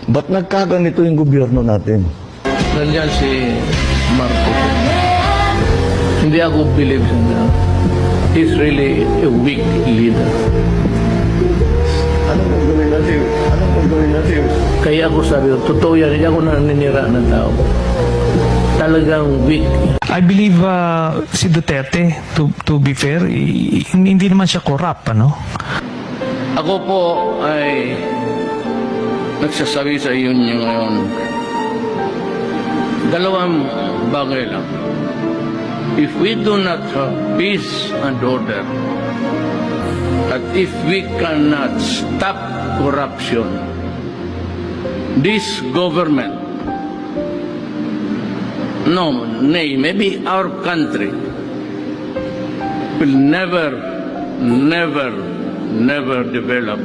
Ba't nagkaganito yung gobyerno natin? Nandiyan si Marcos. Hindi ako believe sa niya. He's really a weak leader. Anong gagawin natin? Anong gagawin natin? Kaya ako sabi, totoo yan, hindi ako naninira ng tao. Talagang weak. I believe si Duterte, to be fair, hindi naman siya corrupt, ano? Ako po ay nagsasabi sa iyo niyo ngayon, dalawang bagay lang. If we do not have peace and order, at if we cannot stop corruption, this government, maybe our country will never develop.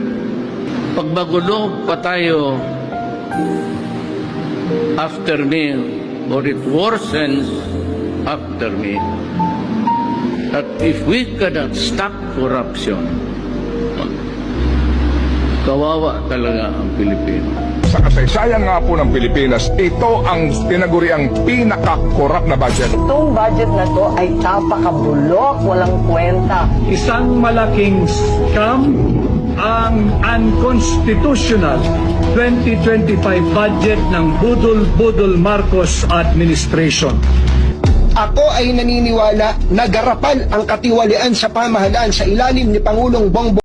Pagbagulo pa tayo after me, or it worsens after me, that if we cannot stop corruption, kawawa talaga ang Pilipino. Sa kasaysayan nga po ng Pilipinas, ito ang tinaguriang pinaka-corrupt na budget. Itong budget na to ay napakabulok, walang kwenta. Isang malaking scam ang unconstitutional 2025 budget ng Budol Marcos administration. Ako ay naniniwala na garapal ang katiwalian sa pamahalaan sa ilalim ni Pangulong Bongbong